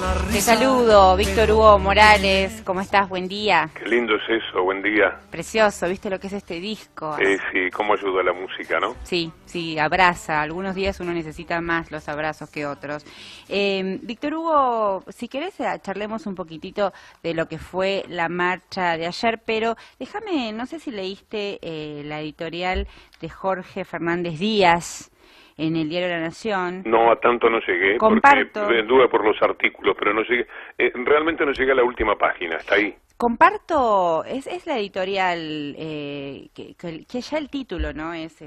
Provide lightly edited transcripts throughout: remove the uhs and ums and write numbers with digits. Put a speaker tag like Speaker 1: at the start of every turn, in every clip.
Speaker 1: Te saludo, Víctor Hugo Morales, ¿cómo estás? Buen día.
Speaker 2: Qué lindo es eso, buen día.
Speaker 1: Precioso, ¿viste lo que es este disco?
Speaker 2: Sí, cómo ayuda la música, ¿no?
Speaker 1: Sí, abraza. Algunos días uno necesita más los abrazos que otros. Víctor Hugo, si querés charlemos un poquitito de lo que fue la marcha de ayer, pero déjame, no sé si leíste la editorial de Jorge Fernández Díaz en el diario La Nación.
Speaker 2: No, a tanto no llegué,
Speaker 1: Comparto.
Speaker 2: porque duda por los artículos, pero no llegué, realmente no llegué a la última página, está ahí.
Speaker 1: Comparto, es la editorial que ya el título, ¿no? Es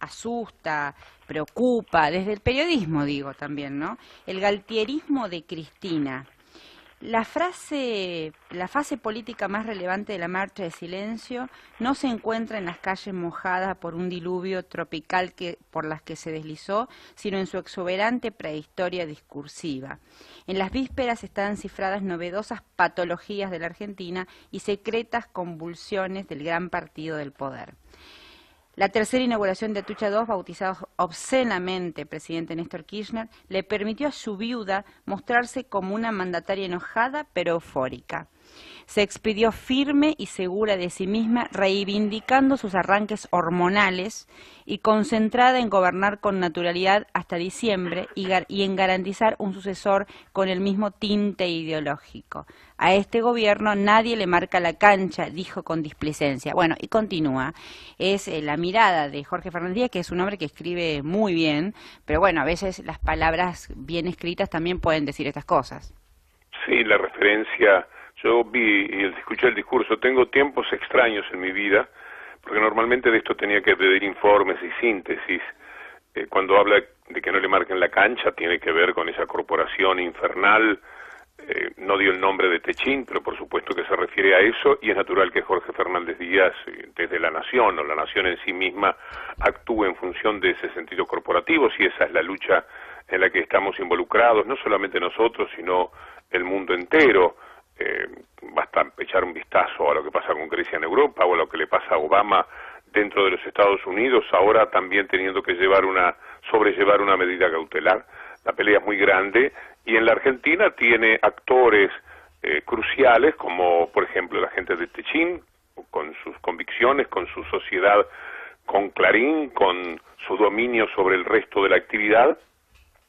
Speaker 1: asusta, preocupa, desde el periodismo digo también, ¿no? El galtierismo de Cristina. La fase política más relevante de la marcha de silencio no se encuentra en las calles mojadas por un diluvio tropical por las que se deslizó, sino en su exuberante prehistoria discursiva. En las vísperas están cifradas novedosas patologías de la Argentina y secretas convulsiones del gran partido del poder. La tercera inauguración de Atucha II, bautizado obscenamente presidente Néstor Kirchner, le permitió a su viuda mostrarse como una mandataria enojada pero eufórica. Se expidió firme y segura de sí misma, reivindicando sus arranques hormonales y concentrada en gobernar con naturalidad hasta diciembre y en garantizar un sucesor con el mismo tinte ideológico. A este gobierno nadie le marca la cancha, dijo con displicencia. Bueno, y continúa. Es la mirada de Jorge Fernández Díaz, que es un hombre que escribe muy bien, pero bueno, a veces las palabras bien escritas también pueden decir estas cosas.
Speaker 2: Sí, la referencia, yo vi y escuché el discurso, tengo tiempos extraños en mi vida, porque normalmente de esto tenía que pedir informes y síntesis. Cuando habla de que no le marquen la cancha, tiene que ver con esa corporación infernal. No dio el nombre de Techín, pero por supuesto que se refiere a eso, y es natural que Jorge Fernández Díaz, desde La Nación, o La Nación en sí misma, actúe en función de ese sentido corporativo, si esa es la lucha en la que estamos involucrados, no solamente nosotros, sino el mundo entero. Basta echar un vistazo a lo que pasa con Grecia en Europa, o a lo que le pasa a Obama dentro de los Estados Unidos, ahora también teniendo que sobrellevar una medida cautelar. La pelea es muy grande, y en la Argentina tiene actores cruciales, como por ejemplo la gente de Techín, con sus convicciones, con su sociedad, con Clarín, con su dominio sobre el resto de la actividad,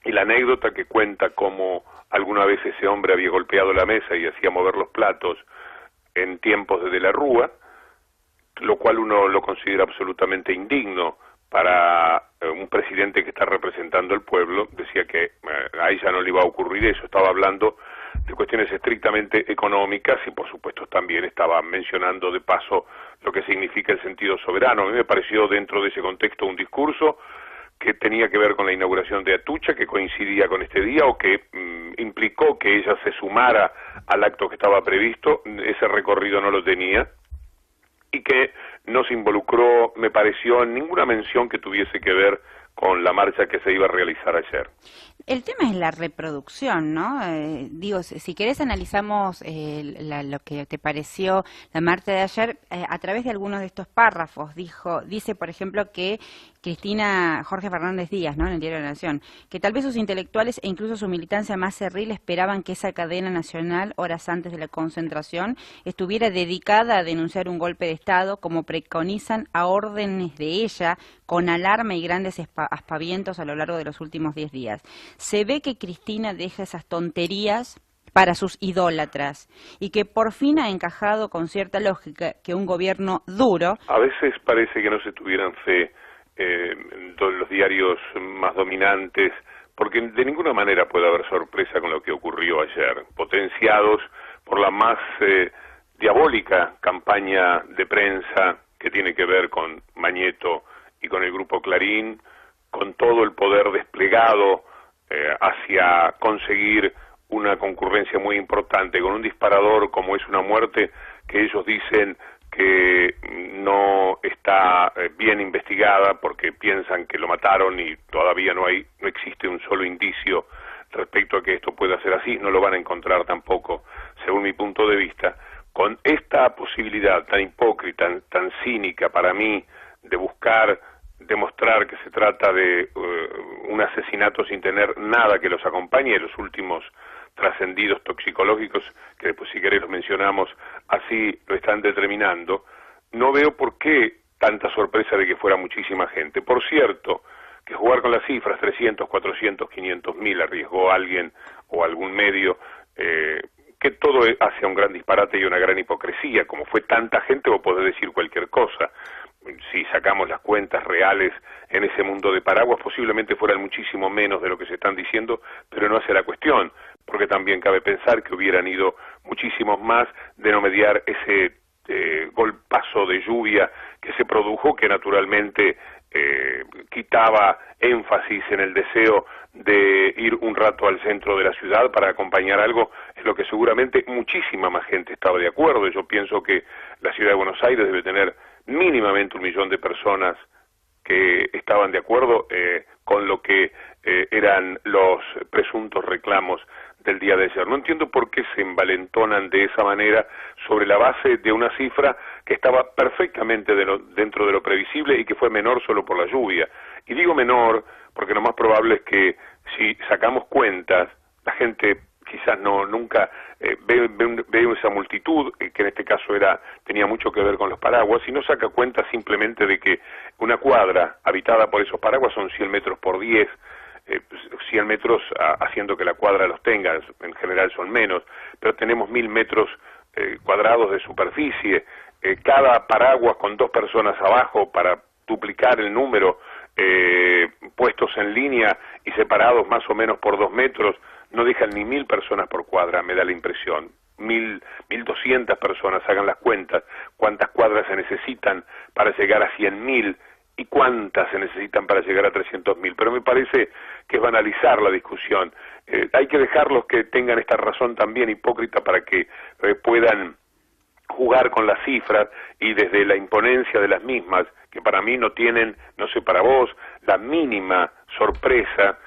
Speaker 2: y la anécdota que cuenta cómo alguna vez ese hombre había golpeado la mesa y hacía mover los platos en tiempos de la Rúa, lo cual uno lo considera absolutamente indigno para un presidente que está representando al pueblo. Decía que a ella no le iba a ocurrir eso, estaba hablando de cuestiones estrictamente económicas y por supuesto también estaba mencionando de paso lo que significa el sentido soberano. A mí me pareció dentro de ese contexto un discurso que tenía que ver con la inauguración de Atucha, que coincidía con este día o que implicó que ella se sumara al acto que estaba previsto. Ese recorrido no lo tenía, y que no se involucró, me pareció, en ninguna mención que tuviese que ver con la marcha que se iba a realizar ayer.
Speaker 1: El tema es la reproducción, ¿no? Digo, si querés analizamos lo que te pareció la marcha de ayer a través de algunos de estos párrafos. Dice, por ejemplo, que Jorge Fernández Díaz, ¿no? En el diario de la Nación, que tal vez sus intelectuales e incluso su militancia más cerril esperaban que esa cadena nacional, horas antes de la concentración, estuviera dedicada a denunciar un golpe de Estado, como preconizan a órdenes de ella, con alarma y grandes aspavientos a lo largo de los últimos 10 días. Se ve que Cristina deja esas tonterías para sus idólatras y que por fin ha encajado con cierta lógica que un gobierno duro...
Speaker 2: A veces parece que no se tuvieran fe los diarios más dominantes, porque de ninguna manera puede haber sorpresa con lo que ocurrió ayer, potenciados por la más diabólica campaña de prensa que tiene que ver con Mañeto y con el grupo Clarín, con todo el poder desplegado hacia conseguir una concurrencia muy importante, con un disparador como es una muerte que ellos dicen que no está bien investigada porque piensan que lo mataron y todavía no existe un solo indicio respecto a que esto pueda ser así. No lo van a encontrar tampoco, según mi punto de vista. Con esta posibilidad tan hipócrita, tan cínica para mí, de buscar demostrar que se trata de un asesinato sin tener nada que los acompañe, los últimos trascendidos toxicológicos, que después si querés los mencionamos, así lo están determinando, no veo por qué tanta sorpresa de que fuera muchísima gente. Por cierto, que jugar con las cifras 300, 400, 500 mil arriesgó a alguien o algún medio, que todo hace un gran disparate y una gran hipocresía. Como fue tanta gente, vos podés decir cualquier cosa. Si sacamos las cuentas reales en ese mundo de paraguas, posiblemente fueran muchísimo menos de lo que se están diciendo, pero no hace la cuestión, porque también cabe pensar que hubieran ido muchísimos más de no mediar ese golpazo de lluvia que se produjo, que naturalmente quitaba énfasis en el deseo de ir un rato al centro de la ciudad para acompañar algo en lo que seguramente muchísima más gente estaba de acuerdo. Yo pienso que la ciudad de Buenos Aires debe tener mínimamente 1 millón de personas que estaban de acuerdo con lo que eran los presuntos reclamos del día de ayer. No entiendo por qué se envalentonan de esa manera sobre la base de una cifra que estaba perfectamente dentro de lo previsible y que fue menor solo por la lluvia. Y digo menor porque lo más probable es que si sacamos cuentas, la gente quizás nunca ve esa multitud, que en este caso tenía mucho que ver con los paraguas, y no saca cuenta simplemente de que una cuadra habitada por esos paraguas son 100 metros por 10, 100 metros haciendo que la cuadra los tenga, en general son menos, pero tenemos 1000 metros cuadrados de superficie, cada paraguas con 2 personas abajo para duplicar el número, puestos en línea y separados más o menos por 2 metros, no dejan ni 1000 personas por cuadra, me da la impresión. 1200 personas, hagan las cuentas, cuántas cuadras se necesitan para llegar a 100.000 y cuántas se necesitan para llegar a 300.000, pero me parece que es banalizar la discusión. Hay que dejarlos que tengan esta razón también hipócrita para que puedan jugar con las cifras y desde la imponencia de las mismas, que para mí no tienen, no sé para vos, la mínima sorpresa.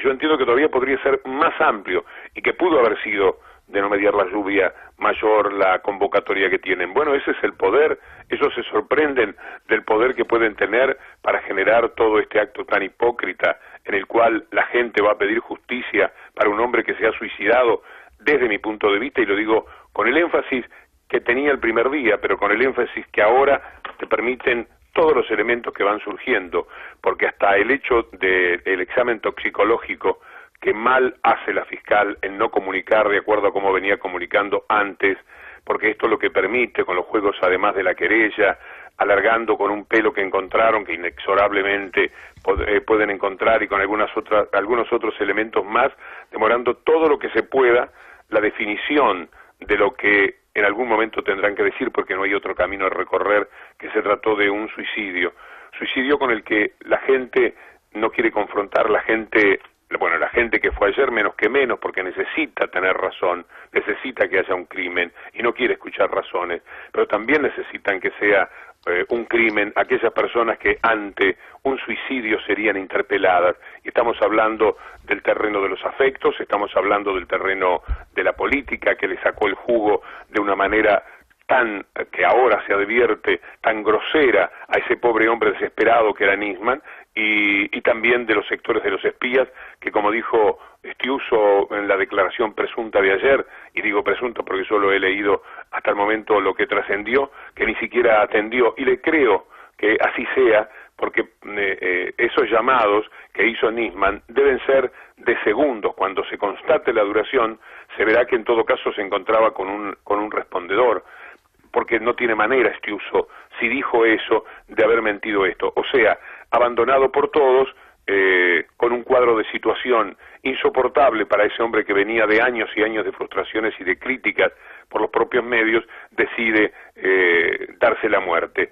Speaker 2: Yo entiendo que todavía podría ser más amplio y que pudo haber sido, de no mediar la lluvia, mayor la convocatoria que tienen. Bueno, ese es el poder, ellos se sorprenden del poder que pueden tener para generar todo este acto tan hipócrita en el cual la gente va a pedir justicia para un hombre que se ha suicidado, desde mi punto de vista, y lo digo con el énfasis que tenía el primer día, pero con el énfasis que ahora te permiten todos los elementos que van surgiendo, porque hasta el hecho del examen toxicológico que mal hace la fiscal en no comunicar de acuerdo a cómo venía comunicando antes, porque esto es lo que permite, con los juegos además de la querella, alargando con un pelo que encontraron, que inexorablemente pueden encontrar, y con algunos otros elementos más, demorando todo lo que se pueda la definición de lo que en algún momento tendrán que decir, porque no hay otro camino a recorrer, que se trató de un suicidio con el que la gente no quiere confrontar, la gente que fue ayer menos que menos, porque necesita tener razón, necesita que haya un crimen y no quiere escuchar razones, pero también necesitan que sea un crimen aquellas personas que ante un suicidio serían interpeladas, y estamos hablando del terreno de los afectos, estamos hablando del terreno de la política, que le sacó el jugo de una manera tan, que ahora se advierte, tan grosera a ese pobre hombre desesperado que era Nisman, y también de los sectores de los espías, que como dijo Stiuso en la declaración presunta de ayer, y digo presunta porque solo he leído hasta el momento lo que trascendió, que ni siquiera atendió, y le creo que así sea, porque esos llamados que hizo Nisman deben ser de segundos. Cuando se constate la duración, se verá que en todo caso se encontraba con un respondedor, porque no tiene manera Stiuso, si dijo eso, de haber mentido esto. O sea, abandonado por todos, con un cuadro de situación insoportable para ese hombre que venía de años y años de frustraciones y de críticas por los propios medios, decide darse la muerte.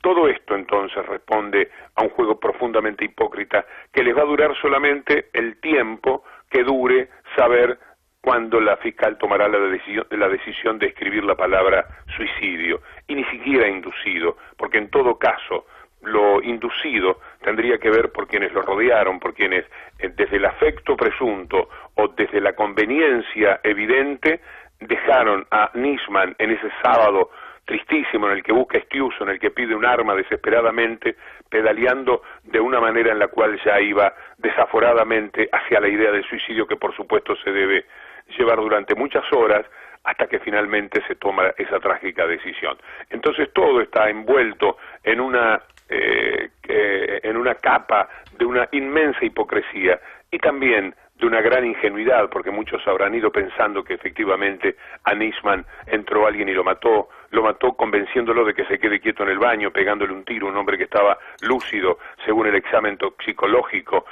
Speaker 2: Todo esto entonces responde a un juego profundamente hipócrita que les va a durar solamente el tiempo que dure saber cuándo la fiscal tomará la decisión de escribir la palabra suicidio, y ni siquiera inducido, porque en todo caso lo inducido tendría que ver por quienes lo rodearon, por quienes desde el afecto presunto o desde la conveniencia evidente dejaron a Nisman en ese sábado tristísimo en el que busca Estiuso, en el que pide un arma desesperadamente, pedaleando de una manera en la cual ya iba desaforadamente hacia la idea del suicidio, que por supuesto se debe llevar durante muchas horas hasta que finalmente se toma esa trágica decisión. Entonces todo está envuelto en una capa de una inmensa hipocresía y también de una gran ingenuidad, porque muchos habrán ido pensando que efectivamente a Nisman entró alguien y lo mató convenciéndolo de que se quede quieto en el baño, pegándole un tiro, un hombre que estaba lúcido según el examen toxicológico,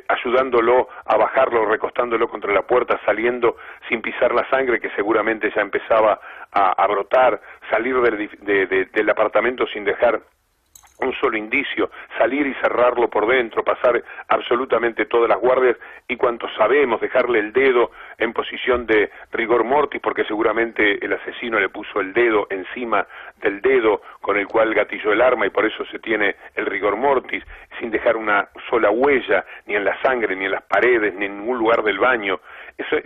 Speaker 2: ayudándolo a bajarlo, recostándolo contra la puerta, saliendo sin pisar la sangre que seguramente ya empezaba a brotar, salir del apartamento sin dejar un solo indicio, salir y cerrarlo por dentro, pasar absolutamente todas las guardias y cuanto sabemos, dejarle el dedo en posición de rigor mortis, porque seguramente el asesino le puso el dedo encima del dedo con el cual gatilló el arma y por eso se tiene el rigor mortis, sin dejar una sola huella, ni en la sangre, ni en las paredes, ni en ningún lugar del baño. Eso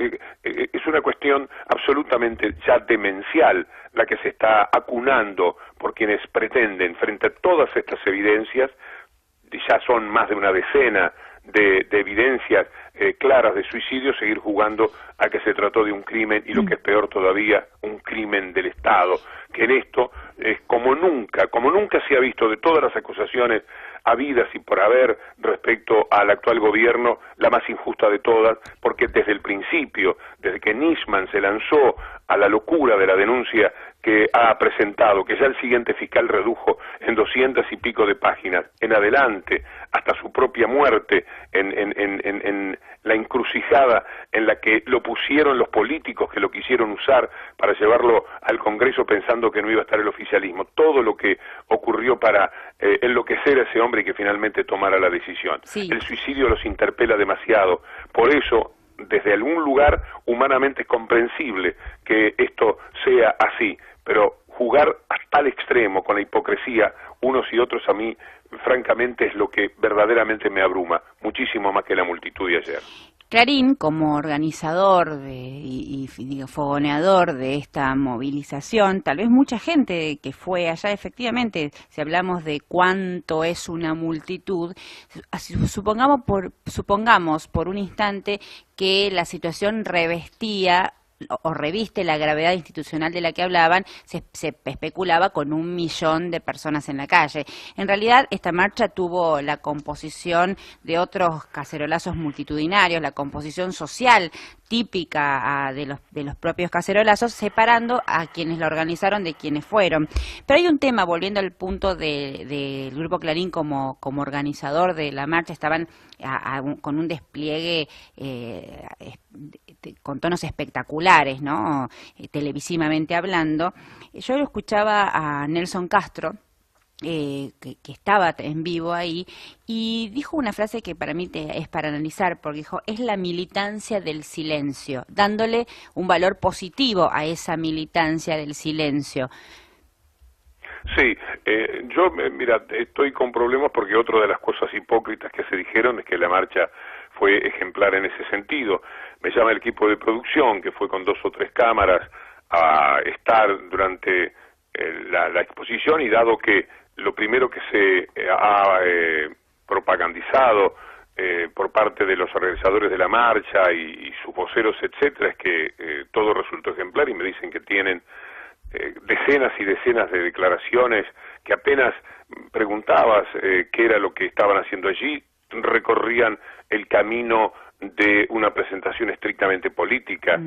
Speaker 2: es una cuestión absolutamente ya demencial la que se está acunando por quienes pretenden, frente a todas estas evidencias, ya son más de una decena de evidencias claras de suicidio, seguir jugando a que se trató de un crimen y lo que es peor todavía, un crimen del Estado, que en esto es como nunca se ha visto de todas las acusaciones habidas y por haber respecto al actual gobierno, la más injusta de todas, porque desde el principio, desde que Nisman se lanzó a la locura de la denuncia que ha presentado, que ya el siguiente fiscal redujo en 200 y pico de páginas, en adelante, hasta su propia muerte, en la encrucijada en la que lo pusieron los políticos que lo quisieron usar para llevarlo al Congreso pensando que no iba a estar el oficialismo, todo lo que ocurrió para enloquecer a ese hombre y que finalmente tomara la decisión.
Speaker 1: Sí.
Speaker 2: El suicidio los interpela demasiado, por eso desde algún lugar humanamente es comprensible que esto sea así, pero jugar a tal extremo con la hipocresía unos y otros a mí francamente es lo que verdaderamente me abruma, muchísimo más que la multitud de ayer.
Speaker 1: Clarín, como organizador y fogoneador de esta movilización, tal vez mucha gente que fue allá, efectivamente, si hablamos de cuánto es una multitud, supongamos por un instante que la situación revestía o reviste la gravedad institucional de la que hablaban, se especulaba con 1 millón de personas en la calle. En realidad, esta marcha tuvo la composición de otros cacerolazos multitudinarios, la composición social típica de los propios cacerolazos, separando a quienes la organizaron de quienes fueron. Pero hay un tema, volviendo al punto del Grupo Clarín como organizador de la marcha, estaban con un despliegue con tonos espectaculares, ¿no? Televisivamente hablando. Yo lo escuchaba a Nelson Castro, que estaba en vivo ahí, y dijo una frase que para mí es para analizar, porque dijo, es la militancia del silencio, dándole un valor positivo a esa militancia del silencio.
Speaker 2: Sí, yo, mira, estoy con problemas porque otra de las cosas hipócritas que se dijeron es que la marcha fue ejemplar en ese sentido. Me llama el equipo de producción, que fue con 2 o 3 cámaras a estar durante la exposición, y dado que lo primero que se ha propagandizado por parte de los organizadores de la marcha y sus voceros, etcétera, es que todo resultó ejemplar, y me dicen que tienen decenas y decenas de declaraciones que apenas preguntabas qué era lo que estaban haciendo allí, recorrían el camino de una presentación estrictamente política.